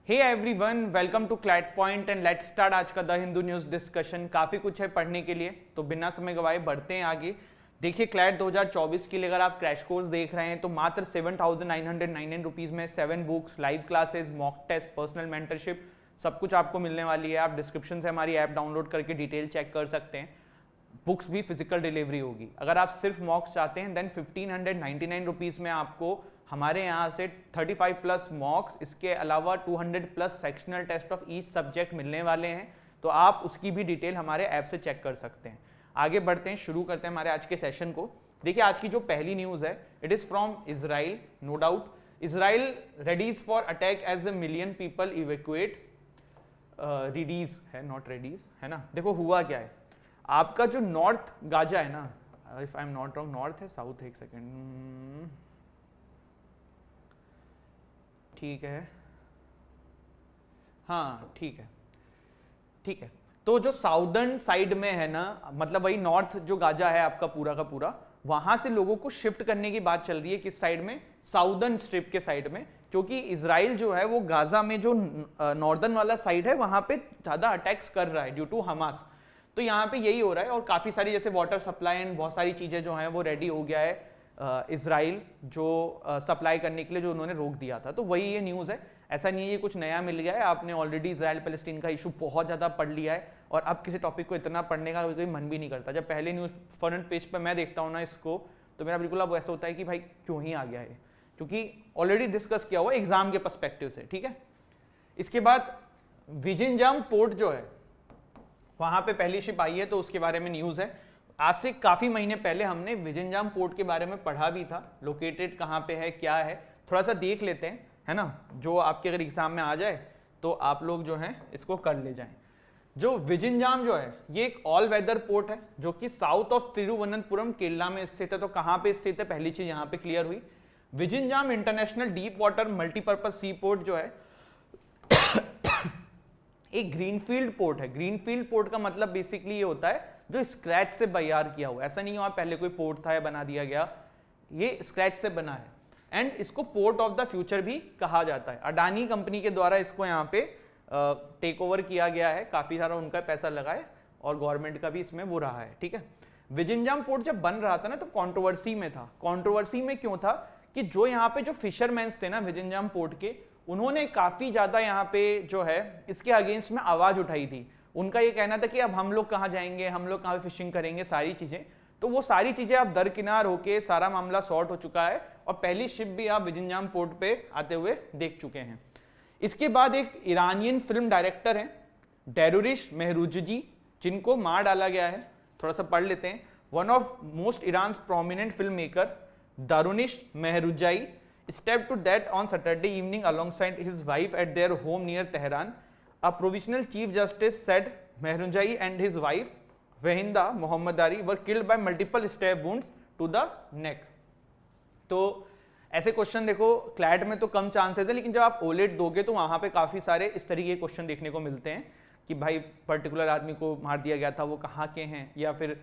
Hey everyone, welcome to CLAT point and let's start आज का the Hindu news discussion. काफी कुछ है पढ़ने के लिए, तो बिना समय गवाए बढ़ते हैं आगे। देखिए, क्लैट 2024 के लिए अगर आप क्रैश कोर्स देख रहे हैं तो मात्र 7,999 रुपीज में 7 books, live classes, mock test, personal mentorship सब कुछ आपको मिलने वाली है। आप डिस्क्रिप्शन से हमारी ऐप डाउनलोड करके डिटेल चेक कर सकते हैं। बुक्स भी फिजिकल डिलीवरी होगी। अगर आप सिर्फ मॉक्स चाहते हैं देन 1,599 रुपीज में आपको हमारे यहाँ से 35 प्लस मॉक्स, इसके अलावा 200 plus sectional test of each subject मिलने वाले हैं। तो आप उसकी भी डिटेल हमारे ऐप से चेक कर सकते हैं। आगे बढ़ते हैं, शुरू करते हैं हमारे आज के सेशन को। देखिए, आज की जो पहली न्यूज है it is from Israel. No doubt, Israel readies for attack as a million people evacuate. Readies है, नॉट रेडीज, है ना। देखो हुआ क्या है, आपका जो नॉर्थ गाजा है ना, if I am not wrong, north है साउथ, एक सेकेंड, ठीक है, हाँ ठीक है, ठीक है। तो जो साउदर्न साइड में है ना, मतलब वही नॉर्थ जो गाजा है आपका पूरा का पूरा, वहां से लोगों को शिफ्ट करने की बात चल रही है। किस साइड में? साउदर्न स्ट्रिप के साइड में, क्योंकि इजराइल जो है वो गाजा में जो नॉर्दर्न वाला साइड है वहां पे ज्यादा अटैक्स कर रहा है ड्यू टू हमास। तो यहाँ पे यही हो रहा है, और काफी सारी जैसे वाटर सप्लाई एंड बहुत सारी चीजें जो हैं वो रेडी हो गया है इजराइल जो सप्लाई करने के लिए, जो उन्होंने रोक दिया था। तो वही ये न्यूज़ है, ऐसा नहीं है ये कुछ नया मिल गया है। आपने ऑलरेडी इजराइल पैलेस्टीन का इशू बहुत ज़्यादा पढ़ लिया है, और अब किसी टॉपिक को इतना पढ़ने का कोई मन भी नहीं करता। जब पहले न्यूज़ फ्रंट पेज पर मैं देखता हूँ ना इसको, तो मेरा बिल्कुल अब ऐसा होता है कि भाई क्यों ही आ गया है, क्योंकि ऑलरेडी डिस्कस किया हुआ एग्जाम के पर्सपेक्टिव से। ठीक है, इसके बाद विजिंजाम पोर्ट जो है वहां पे पहली शिप आई है, तो उसके बारे में न्यूज़ है। आज से काफी महीने पहले हमने विजिंजाम पोर्ट के बारे में पढ़ा भी था, लोकेटेड कहाँ पे है, क्या है, थोड़ा सा देख लेते हैं, है ना, जो आपके अगर एग्जाम में आ जाए तो आप लोग जो है इसको कर ले जाएं। जो विजिंजाम जो है ये एक ऑल वेदर पोर्ट है जो कि साउथ ऑफ तिरुवनंतपुरम केरला में स्थित है। तो कहाँ पे स्थित है, पहली चीज यहाँ पे क्लियर हुई। Vizhinjam international deep water multipurpose सी पोर्ट जो है एक ग्रीनफील्ड पोर्ट है। ग्रीनफील्ड पोर्ट का मतलब बेसिकली ये होता है जो स्क्रैच से तैयार किया हुआ। ऐसा नहीं है वहां पहले कोई पोर्ट था या बना दिया गया, ये स्क्रैच से बना है। एंड इसको पोर्ट ऑफ द फ्यूचर भी कहा जाता है। अडानी कंपनी के द्वारा इसको यहाँ पे टेक ओवर किया गया है, काफी सारा उनका पैसा लगा है और गवर्नमेंट का भी इसमें वो रहा है। ठीक है, विजिंजाम पोर्ट जब बन रहा था ना तो कंट्रोवर्सी में था। कंट्रोवर्सी में क्यों था कि जो यहाँ पे जो फिशरमैन्स थे ना विजिंजाम पोर्ट के, उन्होंने काफी ज्यादा यहाँ पे जो है इसके अगेंस्ट में आवाज उठाई थी। उनका ये कहना था कि अब हम लोग कहाँ जाएंगे, हम लोग कहाँ पे फिशिंग करेंगे, सारी चीजें। तो वो सारी चीजें अब दरकिनार होके सारा मामला सॉर्ट हो चुका है, और पहली शिप भी आप विजिंजाम पोर्ट पे आते हुए देख चुके हैं। इसके बाद एक ईरानियन फिल्म डायरेक्टर हैं डेरुरिश मेहरुजी, जिनको मार डाला गया है। थोड़ा सा पढ़ लेते हैं। One of most Iran prominent film maker Dariush Mehrjui stepped to death on Saturday evening alongside his wife at their home near Tehran. A provisional chief justice said Mehrunjai and his wife Wahinda Mohammadi were killed by multiple stab wounds to the neck. तो ऐसे question देखो CLAT में तो कम chances है, लेकिन जब आप OLED दोगे तो वहां पे काफी सारे इस तरीके के क्वेश्चन देखने को मिलते हैं कि भाई पर्टिकुलर आदमी को मार दिया गया था, वो कहाँ के हैं, या फिर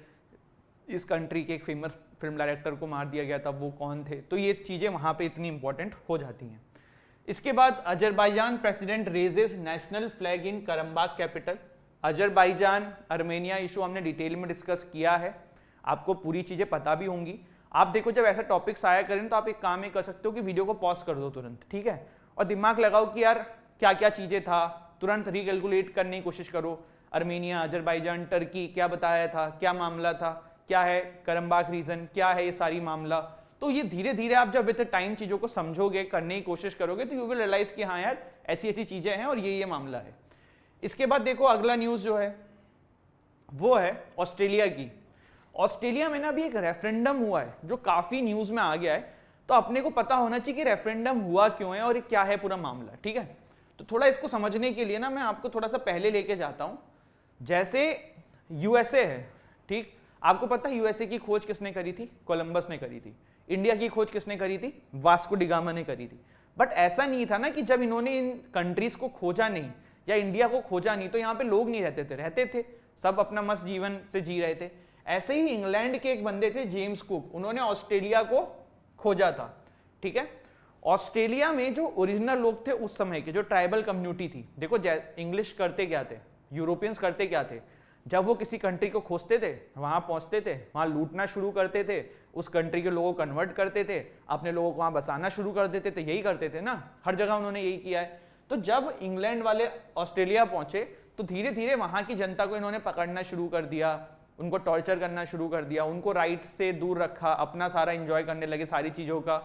इस कंट्री के एक फेमस फिल्म डायरेक्टर को मार दिया गया था, वो कौन थे। तो ये चीजें वहां पे इतनी इंपॉर्टेंट हो जाती हैं। इसके बाद Azerbaijan president raises national flag in Karabakh capital. Azerbaijan Armenia issue हमने डिटेल में डिस्कस किया है, आपको पूरी चीजें पता भी होंगी। आप देखो जब ऐसा टॉपिक्स आया करें तो आप एक काम ये कर सकते हो कि वीडियो को पॉज कर दो तुरंत, ठीक है, और दिमाग लगाओ कि यार क्या क्या चीजें था, तुरंत रिकैलकुलेट करने की कोशिश करो। अर्मेनिया, अजरबैजान, टर्की क्या बताया था, क्या मामला था, क्या है करम्बाग रीजन, क्या है ये सारी मामला। तो ये धीरे धीरे आप जब विद टाइम चीजों को समझोगे, करने की कोशिश करोगे, तो यू विल रियलाइज कि हाँ यार ऐसी ऐसी चीजें हैं और ये मामला है। इसके बाद देखो अगला न्यूज जो है वो है ऑस्ट्रेलिया की। ऑस्ट्रेलिया में ना अभी एक रेफरेंडम हुआ है जो काफी न्यूज में आ गया है, तो अपने को पता होना चाहिए कि रेफरेंडम हुआ क्यों है और ये क्या है पूरा मामला। ठीक है, तो थोड़ा इसको समझने के लिए ना मैं आपको थोड़ा सा पहले लेके जाता हूं। जैसे यूएसए है, ठीक, आपको पता है यूएसए की खोज किसने करी थी? कोलंबस ने करी थी। इंडिया की खोज किसने करी थी? वास्को डिगामा ने करी थी। बट ऐसा नहीं था ना कि जब इन्होंने इन कंट्रीज को खोजा नहीं या इंडिया को खोजा नहीं तो यहाँ पे लोग नहीं रहते थे, सब अपना मस्त जीवन से जी रहे थे। ऐसे ही इंग्लैंड के एक बंदे थे जेम्स कुक, उन्होंने ऑस्ट्रेलिया को खोजा था। ठीक है, ऑस्ट्रेलिया में जो ओरिजिनल लोग थे उस समय के, जो ट्राइबल कम्युनिटी थी, देखो इंग्लिश करते क्या थे, यूरोपियंस करते क्या थे, जब वो किसी कंट्री को खोजते थे, वहां पहुंचते थे, वहां लूटना शुरू करते थे, उस कंट्री के लोगों को कन्वर्ट करते थे, अपने लोगों को वहां बसाना शुरू कर देते थे, यही करते थे ना, हर जगह उन्होंने यही किया है। तो जब इंग्लैंड वाले ऑस्ट्रेलिया पहुंचे तो धीरे धीरे वहां की जनता को इन्होंने पकड़ना शुरू कर दिया, उनको टॉर्चर करना शुरू कर दिया, उनको राइट्स से दूर रखा, अपना सारा एंजॉय करने लगे सारी चीजों का।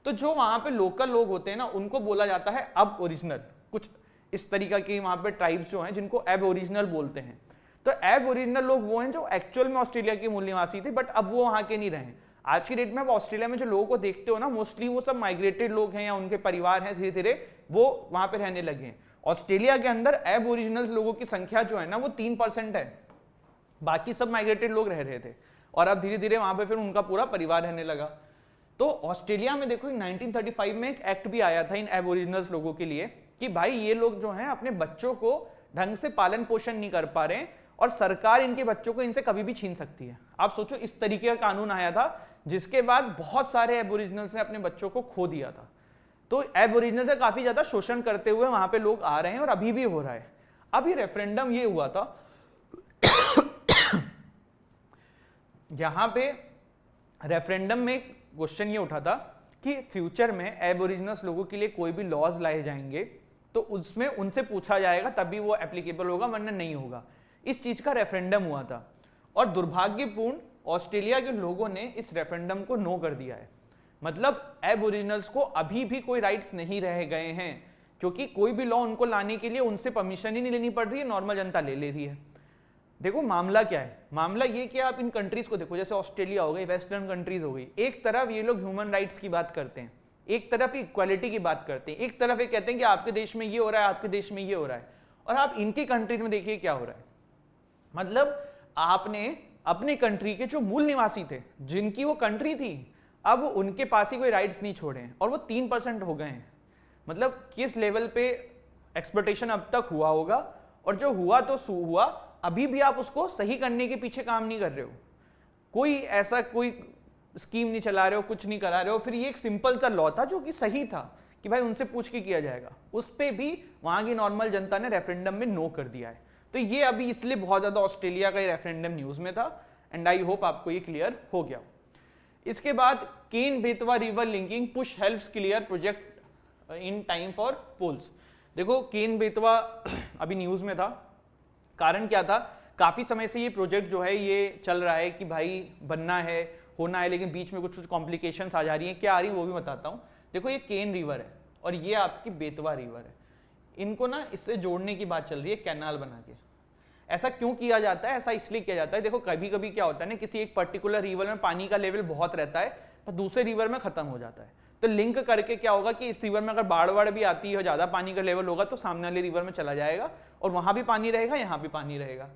तो जो वहां पे लोकल लोग होते हैं ना, उनको बोला जाता है अब ओरिजिनल, कुछ इस तरीका की वहां पे ट्राइब्स जो हैं जिनको एब ओरिजिनल बोलते हैं। तो एब ओरिजिनल लोग वो हैं जो एक्चुअल में ऑस्ट्रेलिया के मूल निवासी थे, बट अब वो वहां के नहीं रहे। आज की डेट में आप ऑस्ट्रेलिया में जो लोगों को देखते हो ना, मोस्टली वो सब माइग्रेटेड लोग हैं या उनके परिवार हैं, धीरे धीरे वो वहां पे रहने लगे हैं। ऑस्ट्रेलिया के अंदर एब ओरिजिनल लोगों की संख्या जो है ना वो 3% है, बाकी सब माइग्रेटेड लोग रह रहे थे, और अब धीरे धीरे वहां पे फिर उनका पूरा परिवार रहने लगा। तो ऑस्ट्रेलिया में देखो 1935 में एक एक्ट भी आया था इन एबोरिजिनल्स लोगों के लिए कि भाई ये लोग जो हैं अपने बच्चों को ढंग से पालन पोषण नहीं कर पा रहे हैं और सरकार इनके बच्चों को इनसे कभी भी छीन सकती है। आप सोचो, इस तरीके का कानून आया था जिसके बाद बहुत सारे एबोरिजिनल्स ने अपने बच्चों को खो दिया था। तो एबोरिजिनल से काफी ज्यादा शोषण करते हुए वहां पे लोग आ रहे हैं और अभी भी हो रहा है। अब ये रेफरेंडम ये हुआ था यहां पे रेफरेंडम में क्वेश्चन ये उठा था कि फ्यूचर में एबोरिजिनल्स लोगों के लिए कोई भी लॉज लाए जाएंगे तो उसमें उनसे पूछा जाएगा तभी वो एप्लीकेबल होगा, वरना नहीं होगा। इस चीज का रेफरेंडम हुआ था और दुर्भाग्यपूर्ण ऑस्ट्रेलिया के लोगों ने इस रेफरेंडम को नो कर दिया है। मतलब एबोरिजिनल्स को अभी भी कोई राइट्स नहीं रह गए हैं, क्योंकि कोई भी लॉ उनको लाने के लिए उनसे परमिशन ही नहीं लेनी पड़ रही है, नॉर्मल जनता ले रही है। देखो मामला क्या है, मामला ये कि आप इन कंट्रीज को देखो, जैसे ऑस्ट्रेलिया हो गई, वेस्टर्न कंट्रीज हो गई, एक तरफ ये लोग ह्यूमन राइट्स की बात करते हैं, एक तरफ इक्वालिटी की बात करते हैं, एक तरफ ये कहते हैं कि आपके देश में ये हो रहा है, आपके देश में ये हो रहा है, और आप इनकी कंट्रीज में देखिए क्या हो रहा है। मतलब आपने अपने कंट्री के जो मूल निवासी थे, जिनकी वो कंट्री थी, अब उनके पास ही कोई राइट्स नहीं छोड़े हैं और वो 3% हो गए हैं। मतलब किस लेवल पे एक्सप्लॉयटेशन अब तक हुआ होगा, और जो हुआ तो हुआ, अभी भी आप उसको सही करने के पीछे काम नहीं कर रहे हो, कोई ऐसा कोई स्कीम नहीं चला रहे हो, कुछ नहीं करा रहे हो। फिर ये एक सिंपल सा लॉ था जो कि सही था कि भाई उनसे पूछ के किया जाएगा, उस पे भी वहां की नॉर्मल जनता ने रेफरेंडम में नो कर दिया है। तो ये अभी इसलिए बहुत ज्यादा ऑस्ट्रेलिया का रेफरेंडम न्यूज में था, एंड आई होप आपको ये क्लियर हो गया। इसके बाद Ken Betwa river linking push helps clear project in time for polls. देखो केन बेतवा अभी न्यूज में था, कारण क्या था, काफी समय से ये प्रोजेक्ट जो है ये चल रहा है कि भाई बनना है, होना है, लेकिन बीच में कुछ कॉम्प्लिकेशंस आ जा रही हैं। क्या आ रही है वो भी बताता हूँ। देखो ये केन रिवर है और ये आपकी बेतवा रिवर है, इनको ना इससे जोड़ने की बात चल रही है कैनाल बना के। ऐसा क्यों किया जाता है? ऐसा इसलिए किया जाता है, देखो कभी कभी क्या होता है ना, किसी एक पर्टिकुलर रिवर में पानी का लेवल बहुत रहता है पर दूसरे रिवर में खत्म हो जाता है, तो लिंक करके क्या होगा कि इस रिवर में अगर बाढ़ वाड़ भी आती है, ज्यादा पानी का लेवल होगा तो सामने वाले रिवर में चला जाएगा और वहां भी पानी रहेगा, यहाँ भी पानी रहेगा।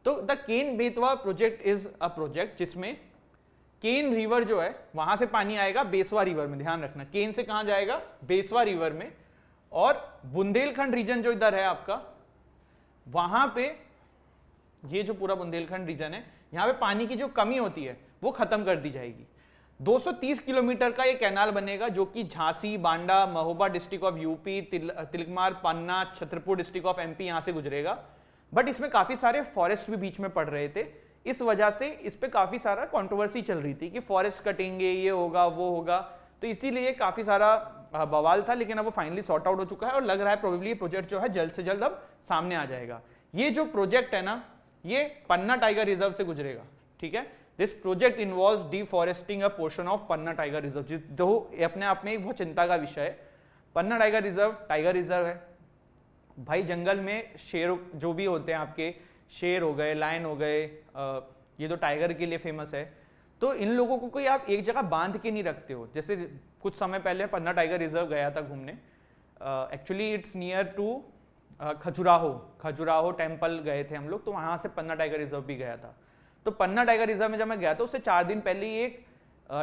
तो the Ken Betwa project is a project जिसमें केन रिवर जो है वहां से पानी आएगा बेसवा रिवर में, ध्यान रखना केन से कहां जाएगा, बेसवा रिवर में, और बुंदेलखंड रीजन जो इधर है आपका, वहां पे ये जो पूरा बुंदेलखंड रीजन है, यहाँ पे पानी की जो कमी होती है वो खत्म कर दी जाएगी। 230 किलोमीटर का ये कैनाल बनेगा जो कि Jhansi, Banda, Mahoba district of UP, तिलकमार, Panna, Chhatarpur district of MP यहां से गुजरेगा। बट इसमें काफी सारे फॉरेस्ट भी बीच में पड़ रहे थे, इस वजह से इस पे काफी सारा कंट्रोवर्सी चल रही थी कि फॉरेस्ट कटेंगे, ये होगा वो होगा, तो इसीलिए काफी सारा बवाल था। लेकिन अब वो फाइनली सॉर्ट आउट हो चुका है और लग रहा है प्रोबेबली ये प्रोजेक्ट जो है जल्द से जल्द अब सामने आ जाएगा। ये जो प्रोजेक्ट है ना, ये पन्ना टाइगर रिजर्व से गुजरेगा, ठीक है। This project involves deforesting a portion of Panna tiger reserve, जो अपने आप में एक बहुत चिंता का विषय है। पन्ना टाइगर रिजर्व है भाई, जंगल में शेर जो भी होते हैं आपके, शेर हो गए, लायन हो गए, ये तो टाइगर के लिए फेमस है, तो इन लोगों को कोई आप एक जगह बांध के नहीं रखते हो। जैसे कुछ समय पहले पन्ना टाइगर रिजर्व गया था घूमने, actually it's near to Khajuraho temple गए थे हम लोग, तो वहां से पन्ना टाइगर रिजर्व भी गया था। तो पन्ना टाइगर रिजर्व में जब मैं गया था उससे 4 दिन पहले ही एक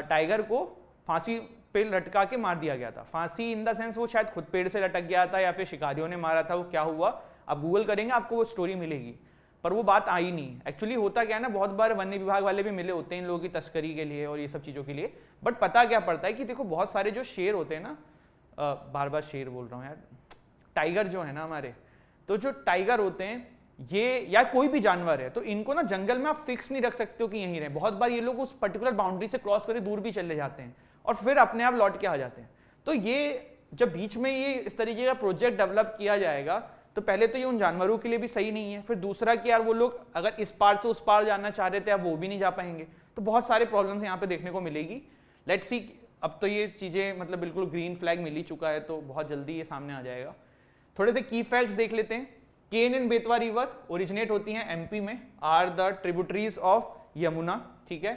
टाइगर को फांसी पे लटका के मार दिया गया था। फांसी इन द सेंस वो शायद खुद पेड़ से लटक गया था या फिर शिकारियों ने मारा था, वो क्या हुआ आप गूगल करेंगे आपको वो स्टोरी मिलेगी, पर वो बात आई नहीं। एक्चुअली होता क्या है ना, बहुत बार वन्य विभाग वाले भी मिले होते हैं इन लोगों की तस्करी के लिए और ये सब चीज़ों के लिए, बट पता क्या पड़ता है कि देखो बहुत सारे जो शेर होते हैं ना, बार बार शेर बोल रहा हूँ यार, टाइगर जो है ना हमारे, तो जो टाइगर होते हैं ये, या कोई भी जानवर है, तो इनको ना जंगल में आप फिक्स नहीं रख सकते हो कि यहीं रहे। बहुत बार ये लोग उस पर्टिकुलर बाउंड्री से क्रॉस करके दूर भी चले जाते हैं और फिर अपने आप लौट के आ जाते हैं। तो ये जब बीच में ये इस तरीके का प्रोजेक्ट डेवलप किया जाएगा तो पहले तो ये उन जानवरों के लिए भी सही नहीं है, फिर दूसरा कि यार वो लोग अगर इस पार से उस पार जाना चाह रहे थे अब वो भी नहीं जा पाएंगे, तो बहुत सारे प्रॉब्लम्स यहाँ पे देखने को मिलेगी। लेट्स सी, अब तो ये चीजें मतलब बिल्कुल ग्रीन फ्लैग मिल ही चुका है, तो बहुत जल्दी ये सामने आ जाएगा। थोड़े से की फैक्ट्स देख लेते हैं। Ken and Betwa river originate होती हैं एमपी में, are the tributaries of Yamuna, ठीक है।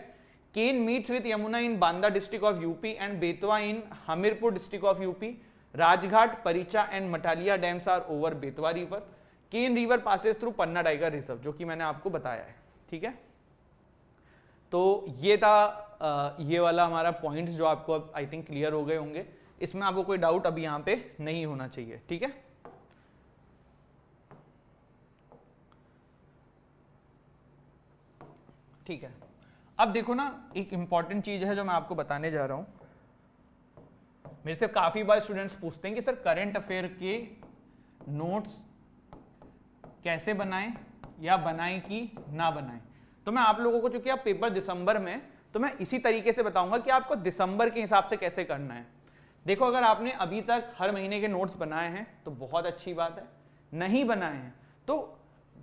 Ken meets with Yamuna in Banda district of UP and Betwa in Hamirpur district of UP. Rajghat, Paricha and Matatila dams are over Betwa river. Ken river passes through Panna tiger reserve, जो कि मैंने आपको बताया है, ठीक है। तो ये था ये वाला हमारा पॉइंट्स जो आपको अब आई थिंक क्लियर हो गए होंगे। इसमें आपको कोई डाउट अभी यहाँ पे नहीं होना चाहिए, ठीक है। ठीक है, अब देखो ना, एक इंपॉर्टेंट चीज है जो मैं आपको बताने जा रहा हूं। मेरे से काफी बार स्टूडेंट्स पूछते हैं कि सर करंट अफेयर के नोट्स कैसे बनाएं या बनाएं कि ना बनाएं। तो मैं आप लोगों को, चूंकि आप पेपर दिसंबर में, तो मैं इसी तरीके से बताऊंगा कि आपको दिसंबर के हिसाब से कैसे करना है। देखो, अगर आपने अभी तक हर महीने के नोट्स बनाए हैं तो बहुत अच्छी बात है, नहीं बनाए हैं तो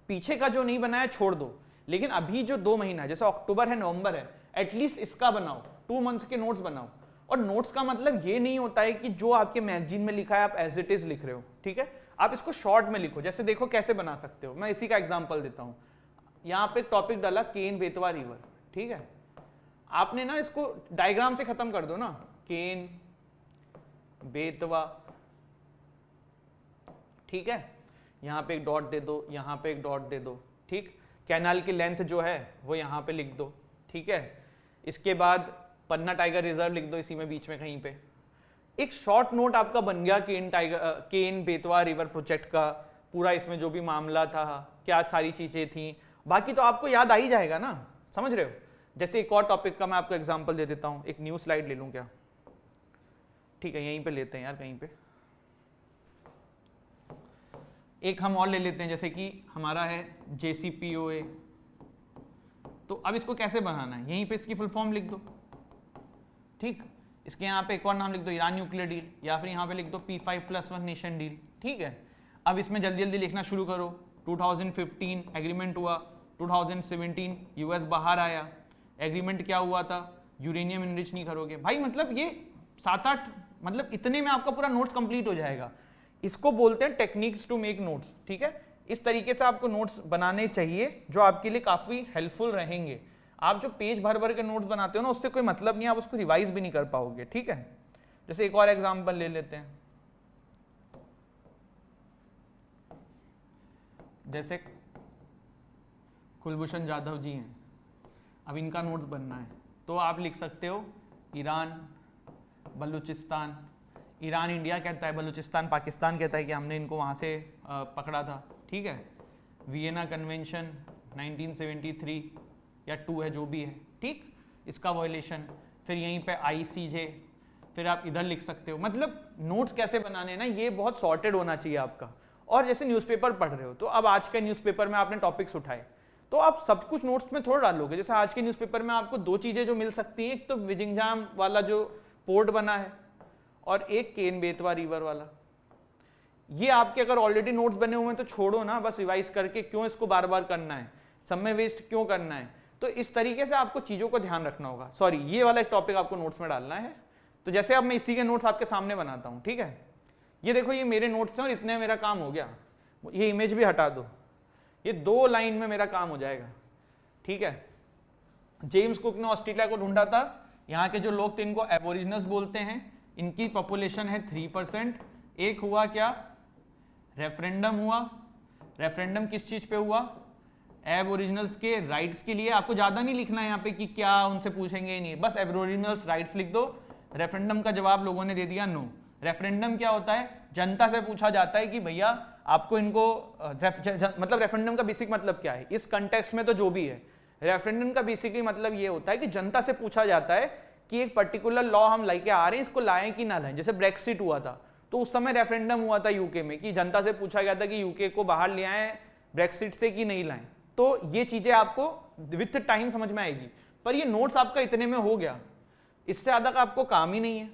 पीछे का जो नहीं बनाया छोड़ दो। लेकिन अभी जो 2 महीना है, जैसे अक्टूबर है, नवंबर है, एटलीस्ट इसका बनाओ, 2 मंथ्स के नोट्स बनाओ। और नोट्स का मतलब ये नहीं होता है कि जो आपके मैगजीन में लिखा है आप एज इट इज लिख रहे हो, ठीक है। आप इसको शॉर्ट में लिखो। जैसे देखो कैसे बना सकते हो, मैं इसी का एग्जांपल देता हूं। यहाँ पे टॉपिक डाला केन बेतवा रिवर, ठीक है। आपने ना इसको डायग्राम से खत्म कर दो ना, केन बेतवा, ठीक है। यहाँ पे एक डॉट दे दो, यहाँ पे एक डॉट दे दो, ठीक। कैनाल की लेंथ जो है वो यहाँ पे लिख दो, ठीक है। इसके बाद पन्ना टाइगर रिजर्व लिख दो इसी में बीच में कहीं पे। एक शॉर्ट नोट आपका बन गया केन बेतवा रिवर प्रोजेक्ट का पूरा, इसमें जो भी मामला था, क्या सारी चीजें थी, बाकी तो आपको याद आ ही जाएगा ना, समझ रहे हो। जैसे एक और टॉपिक का मैं आपको एग्जांपल दे देता हूं, एक न्यू स्लाइड ले लूं क्या, ठीक है, यहीं पे लेते हैं यार, कहीं पे एक हम और ले लेते हैं, जैसे कि हमारा है JCPOA। तो अब इसको कैसे बनाना है, यहीं पे इसकी फुल फॉर्म लिख दो, ठीक। इसके यहाँ पे एक और नाम लिख दो, ईरान न्यूक्लियर डील, या फिर यहाँ पे लिख दो P5+1 नेशन डील, ठीक है। अब इसमें जल्दी जल्दी लिखना शुरू करो। 2015 एग्रीमेंट हुआ, 2017 US बाहर आया, एग्रीमेंट क्या हुआ था, यूरेनियम इनरिच नहीं करोगे भाई। मतलब ये 7-8, मतलब इतने में आपका पूरा नोट्स कंप्लीट हो जाएगा। इसको बोलते हैं टेक्निक्स टू मेक नोट्स, ठीक है। इस तरीके से आपको नोट्स बनाने चाहिए जो आपके लिए काफी हेल्पफुल रहेंगे। आप जो पेज भर भर के नोट्स बनाते हो ना, उससे कोई मतलब नहीं, आप उसको रिवाइज भी नहीं कर पाओगे, ठीक है। जैसे एक और एग्जांपल ले लेते हैं, जैसे कुलभूषण जाधव जी हैं, अब इनका नोट्स बनना है, तो आप लिख सकते हो ईरान बलूचिस्तान। ईरान इंडिया कहता है, बलूचिस्तान पाकिस्तान कहता है कि हमने इनको वहाँ से पकड़ा था, ठीक है। वियना कन्वेंशन 1973 या 2 है जो भी है, ठीक, इसका वायलेशन। फिर यहीं पे ICJ, फिर आप इधर लिख सकते हो। मतलब नोट्स कैसे बनाने हैं ना, ये बहुत सॉर्टेड होना चाहिए आपका। और जैसे न्यूज़पेपर पढ़ रहे हो, तो अब आज के न्यूज़पेपर में आपने टॉपिक्स उठाए, तो आप सब कुछ नोट्स में थोड़ा डालोगे। जैसे आज के न्यूज़पेपर में आपको 2 चीजें जो मिल सकती हैं, एक तो विजिंगजाम वाला जो पोर्ट बना है और एक केन बेतवा रिवर वाला। ये आपके अगर ऑलरेडी नोट्स बने हुए हैं तो छोड़ो ना, बस रिवाइज करके क्यों इसको बार बार करना है, समय वेस्ट क्यों करना है। तो इस तरीके से आपको चीजों को ध्यान रखना होगा। सॉरी, ये वाला एक टॉपिक आपको नोट्स में डालना है। तो जैसे अब मैं इसी के नोट्स आपके सामने बनाता हूं, ठीक है। ये देखो, ये मेरे नोट्स हैं और इतने मेरा काम हो गया। ये इमेज भी हटा दो, ये 2 लाइन में मेरा काम हो जाएगा, ठीक है। जेम्स कुक ने ऑस्ट्रेलिया को ढूंढा था, यहाँ के जो लोग थे इनको एबोरिजिनल्स बोलते हैं, इनकी पॉपुलेशन है 3%। एक हुआ क्या, रेफरेंडम हुआ। रेफरेंडम किस चीज पे हुआ, एबोरिजिनल्स के राइट्स के लिए। आपको ज्यादा नहीं लिखना है यहाँ पे कि क्या उनसे पूछेंगे, नहीं, बस एबोरिजिनल्स राइट्स लिख दो। रेफरेंडम का जवाब लोगों ने दे दिया नो। रेफरेंडम क्या होता है, जनता से पूछा जाता है कि भैया आपको इनको मतलब रेफरेंडम का बेसिक मतलब क्या है इस कंटेक्स्ट में, तो जो भी है रेफरेंडम का बेसिकली मतलब ये होता है कि जनता से पूछा जाता है कि एक पर्टिकुलर लॉ हम लेके आ रहे हैं, इसको लाएं कि ना लाएं। जैसे ब्रेक्सिट हुआ था तो उस समय रेफरेंडम हुआ था यूके में कि जनता से पूछा गया था कि यूके को बाहर ले आएं ब्रेक्सिट से कि नहीं लाएं। तो ये चीजें आपको विथ टाइम समझ में आएगी, पर ये नोट्स आपका इतने में हो गया, इससे ज्यादा का आपको काम ही नहीं है,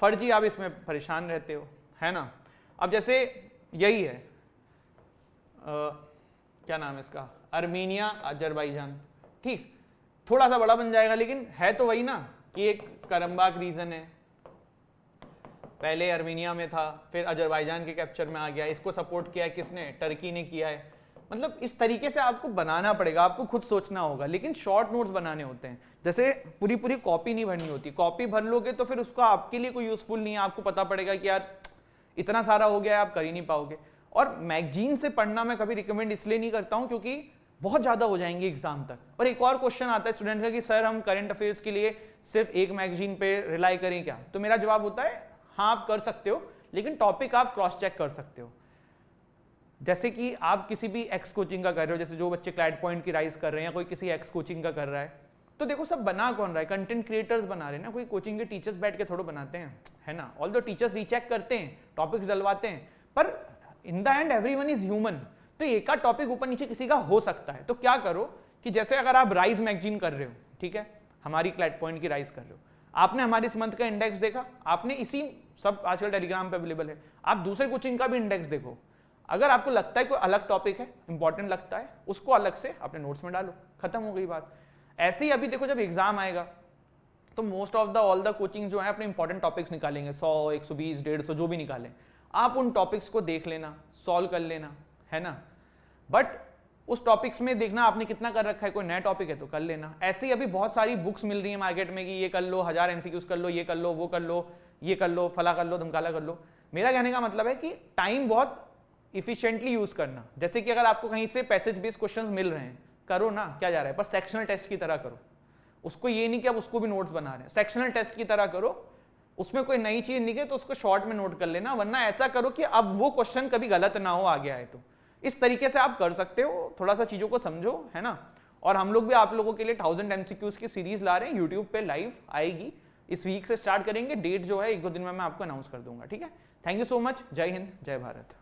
फर्जी आप इसमें परेशान रहते हो, है ना। अब जैसे यही है क्या नाम है इसका, अर्मीनिया अजरबैजान, ठीक, थोड़ा सा बड़ा बन जाएगा लेकिन है तो वही ना कि एक करम्बाक रीजन है, पहले अर्मीनिया में था, फिर अजरबैजान के कैप्चर में आ गया, इसको सपोर्ट किया है किसने, टर्की ने किया है। मतलब इस तरीके से आपको बनाना पड़ेगा, आपको खुद सोचना होगा, लेकिन शॉर्ट नोट्स बनाने होते हैं। जैसे पूरी पूरी कॉपी नहीं भरनी होती, कॉपी भर लोगे तो फिर उसका आपके लिए कोई यूजफुल नहीं है, आपको पता पड़ेगा कि यार इतना सारा हो गया है, आप कर ही नहीं पाओगे। और मैगजीन से पढ़ना मैं कभी रिकमेंड इसलिए नहीं करता हूं क्योंकि बहुत ज्यादा हो जाएंगे एग्जाम तक। और एक और क्वेश्चन आता है स्टूडेंट का कि सर हम करंट अफेयर्स के लिए सिर्फ एक मैगजीन पे रिलाई करें क्या? तो मेरा जवाब होता है हाँ आप कर सकते हो, लेकिन टॉपिक आप क्रॉस चेक कर सकते हो। जैसे कि आप किसी भी एक्स कोचिंग का कर रहे हो, जैसे जो बच्चे क्लैड पॉइंट की राइज कर रहे हैं या कोई किसी एक्स कोचिंग का कर रहा है, तो देखो सब बना कौन रहा है, कंटेंट क्रिएटर्स बना रहे हैं ना, कोई कोचिंग के टीचर्स बैठ के थोड़ा बनाते हैं, है ना। ऑल दो टीचर्स रीचेक करते हैं, टॉपिक्स डलवाते हैं, पर in the end everyone is human. तो एक आध टॉपिक ऊपर नीचे किसी का हो सकता है। तो क्या करो कि जैसे अगर आप राइज मैगजीन कर रहे हो, ठीक है, हमारी क्लैड पॉइंट की राइज कर रहे हो, आपने हमारे इस मंथ का इंडेक्स देखा, आपने इसी सब आजकल टेलीग्राम पे अवेलेबल है, आप दूसरे कोचिंग का भी इंडेक्स देखो, अगर आपको लगता है कोई अलग टॉपिक है इंपॉर्टेंट लगता है, उसको अलग से अपने नोट्स में डालो, खत्म हो गई बात। ऐसे ही अभी देखो जब एग्जाम आएगा तो most of the all the coaching जो है अपने इंपॉर्टेंट टॉपिक्स निकालेंगे, 100, 120, 150 जो भी निकालें, आप उन टॉपिक्स को देख लेना, सॉल्व कर लेना, है ना। बट उस टॉपिक्स में देखना आपने कितना कर रखा है, कोई नया टॉपिक है तो कर लेना। ऐसे ही अभी बहुत सारी बुक्स मिल रही है मार्केट में कि ये कर लो, 1000 MCQs कर लो, ये कर लो, वो कर लो, ये कर लो, फला कर लो, धमकाला कर लो। मेरा कहने का मतलब है कि टाइम बहुत इफिशिएंटली यूज करना। जैसे कि अगर आपको कहीं से पैसेज बेस्ड क्वेश्चंस मिल रहे हैं, करो ना, क्या जा रहा है, पर सेक्शनल टेस्ट की तरह करो उसको, ये नहीं कि आप उसको भी नोट्स बना रहे हैं, सेक्शनल टेस्ट की तरह करो, उसमें कोई नई चीज निकले तो उसको शॉर्ट में नोट कर लेना, वरना ऐसा करो कि अब वो क्वेश्चन कभी गलत ना हो, आ गया है तो। इस तरीके से आप कर सकते हो, थोड़ा सा चीजों को समझो, है ना। और हम लोग भी आप लोगों के लिए 1000 MCQs की सीरीज ला रहे हैं, यूट्यूब पे लाइव आएगी, इस वीक से स्टार्ट करेंगे, डेट जो है 1-2 दिन में मैं आपको अनाउंस कर दूंगा, ठीक है। थैंक यू सो मच, जय हिंद, जय भारत।